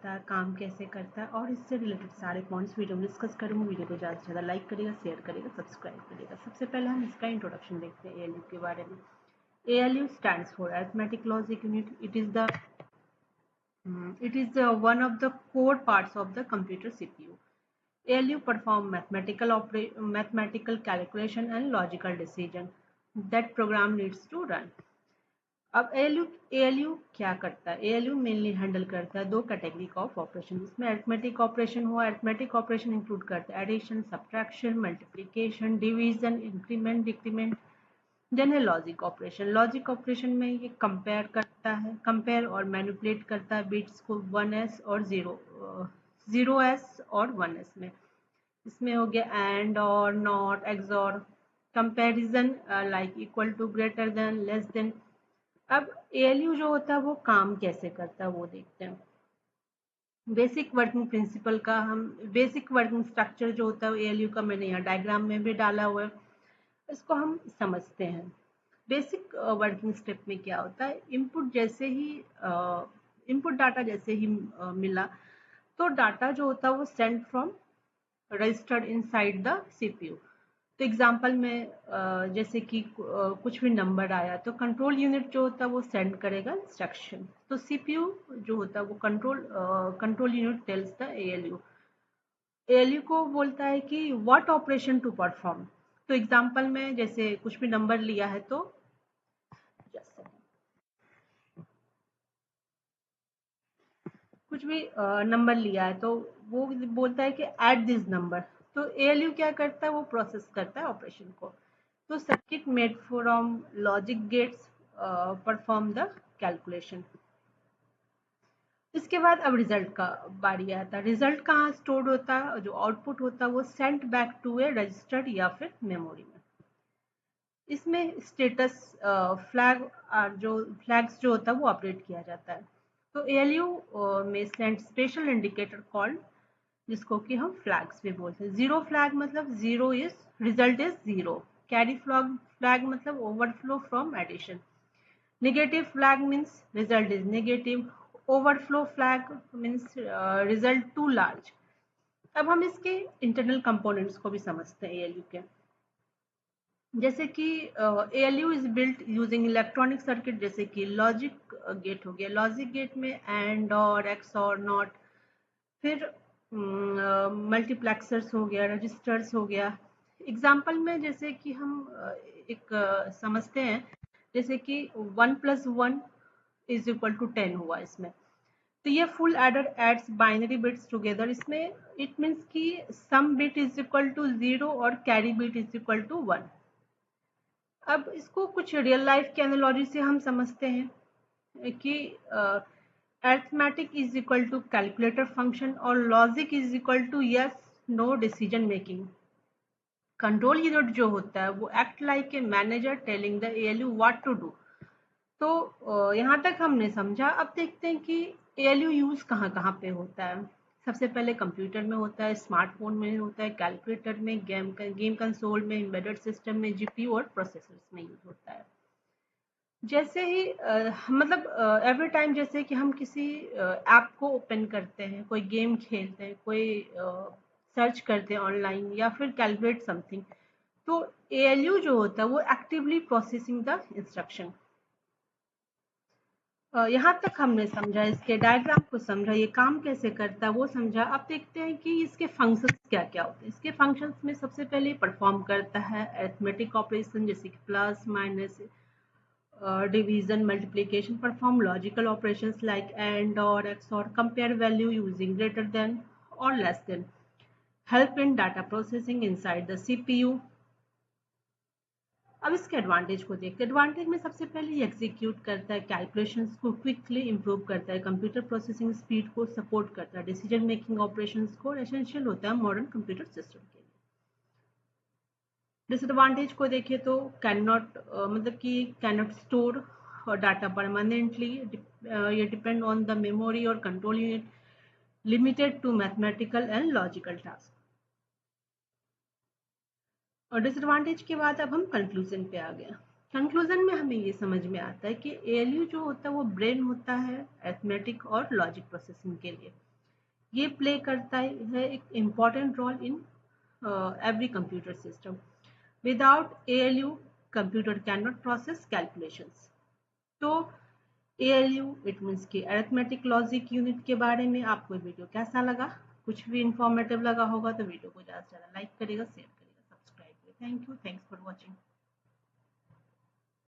करता है, काम कैसे करता है और इससे रिलेटेड सारे पॉइंट्स वीडियो में डिस्कस करूँगी। वीडियो को ज़्यादा से ज़्यादा लाइक करिएगा, शेयर करिएगा, सब्सक्राइब करिएगा। सबसे पहले हम इसका इंट्रोडक्शन देखते हैं ALU के बारे में। ALU stands for Arithmetic Logic Unit. It is one of the core parts of the computer CPU. ALU perform mathematical calculation and logical decision that program needs to run. अब ALU क्या करता है? ALU mainly handle करता है दो category of operation, जिसमें arithmetic operation हुआ। Arithmetic operation include करता है addition, subtraction, multiplication, division, increment, decrement. Then है लॉजिक ऑपरेशन। लॉजिक ऑपरेशन में ये कंपेयर करता है, कंपेयर और मैनिपुलेट करता है बिट्स को 1s और 0s और 1s में। इसमें हो गया एंड और not, XOR, comparison like equal to, greater than, less than. अब ALU जो होता है वो काम कैसे करता है वो देखते हैं। बेसिक वर्किंग प्रिंसिपल का हम बेसिक वर्किंग स्ट्रक्चर जो होता है ALU का मैंने यहाँ डायग्राम में भी डाला हुआ है, इसको हम समझते हैं। बेसिक वर्किंग स्टेप में क्या होता है, इनपुट डाटा जैसे ही मिला तो डाटा जो होता है वो send from registered inside the CPU। तो एग्जांपल में जैसे कि कुछ भी नंबर आया तो कंट्रोल यूनिट जो होता है वो सेंड करेगा इंस्ट्रक्शन। तो CPU जो होता है वो control unit tells the ALU को बोलता है कि व्हाट ऑपरेशन टू परफॉर्म। तो एग्जांपल में जैसे कुछ भी नंबर लिया है तो कुछ भी नंबर लिया है तो वो बोलता है कि ऐड दिस नंबर। तो ALU क्या करता है, वो प्रोसेस करता है ऑपरेशन को। तो circuit made from logic gates perform the calculation. इसके बाद अब रिजल्ट का बारी आता है। रिजल्ट कहाँ स्टोर्ड होता है, जो आउटपुट होता है वो sent back to a registered या फिर मेमोरी में। इसमें स्टेटस फ्लैग्स जो होता है वो अपडेट किया जाता है। तो ALU में सेंड स्पेशल इंडिकेटर कॉल्ड, जिसको कि हम फ्लैग्स भी बोलते हैं। जीरो फ्लैग मतलब zero is result is zero. Carry flag मतलब overflow from addition. Negative flag means result is negative. Overflow flag means result too large. अब हम इसके इंटरनल कंपोनेंट्स को भी समझते हैं ALU के। जैसे कि ALU is built using electronic circuit, जैसे कि लॉजिक गेट हो गया। लॉजिक गेट में एंड और एक्स और नॉट, फिर मल्टीप्लेक्सर्स हो गया, रजिस्टर्स हो गया। एग्जाम्पल में जैसे कि हम एक समझते हैं, जैसे कि 1 + 1 = 10 हुआ इसमें। तो ये full adder adds binary bits together. इसमें इट मीन्स कि sum bit is equal to 0 और carry bit is equal to 1। अब इसको कुछ रियल लाइफ के एनालॉजी से हम समझते हैं कि arithmetic is equal to calculator function और logic is equal to yes no decision making. Control unit जो होता है वो act like a manager telling the ALU what to do. तो यहाँ तक हमने समझा। अब देखते हैं कि ALU यूज कहाँ कहाँ पे होता है। सबसे पहले कंप्यूटर में होता है, स्मार्टफोन में होता है, कैलकुलेटर में, गेम कंसोल में, एम्बेडेड सिस्टम में, GPU और प्रोसेसर्स में यूज होता है। जैसे ही मतलब एवरी टाइम जैसे कि हम किसी ऐप को ओपन करते हैं, कोई गेम खेलते हैं, कोई सर्च करते हैं ऑनलाइन या फिर कैलकुलेट समथिंग, तो ALU जो होता है वो एक्टिवली प्रोसेसिंग द इंस्ट्रक्शन। यहाँ तक हमने समझा, इसके डायग्राम को समझा, ये काम कैसे करता है वो समझा। अब देखते हैं कि इसके फंक्शंस क्या क्या होते हैं। इसके फंक्शंस में सबसे पहले परफॉर्म करता है अरिथमेटिक ऑपरेशन, जैसे कि plus, minus, division, multiplication, perform logical operations like AND or XOR, compare value using greater than or less than, help in data processing inside the CPU। अब इसके एडवांटेज को देखते हैं। एडवांटेज में सबसे पहले ये एग्जीक्यूट करता है, कैलकुलेशंस को क्विकली इंप्रूव करता है, कंप्यूटर प्रोसेसिंग स्पीड को सपोर्ट करता है, डिसीजन मेकिंग ऑपरेशंस को एसेंशियल होता है मॉडर्न कंप्यूटर सिस्टम के लिए। डिसएडवांटेज को देखें तो मतलब कि कैनॉट स्टोर डाटा परमानेंटली, ये डिपेंड ऑन द मेमोरी और control unit, limited to mathematical and logical task. और डिसएडवांटेज के बाद अब हम कंक्लूजन पे आ गए। कंक्लूजन में हमें ये समझ में आता है कि ALU जो होता है वो ब्रेन होता है अरिथमेटिक और लॉजिक प्रोसेसिंग के लिए। ये प्ले करता है एक important role in every computer system. Without ALU computer can not process calculations. तो ALU इट मीन्स कि अरिथमेटिक लॉजिक यूनिट के बारे में आपको वीडियो कैसा लगा? कुछ भी इंफॉर्मेटिव लगा होगा तो वीडियो को ज़्यादा से ज़्यादा लाइक करिएगा, शेयर करिएगा, सब्सक्राइब करिएगा। Thank you, thanks for watching.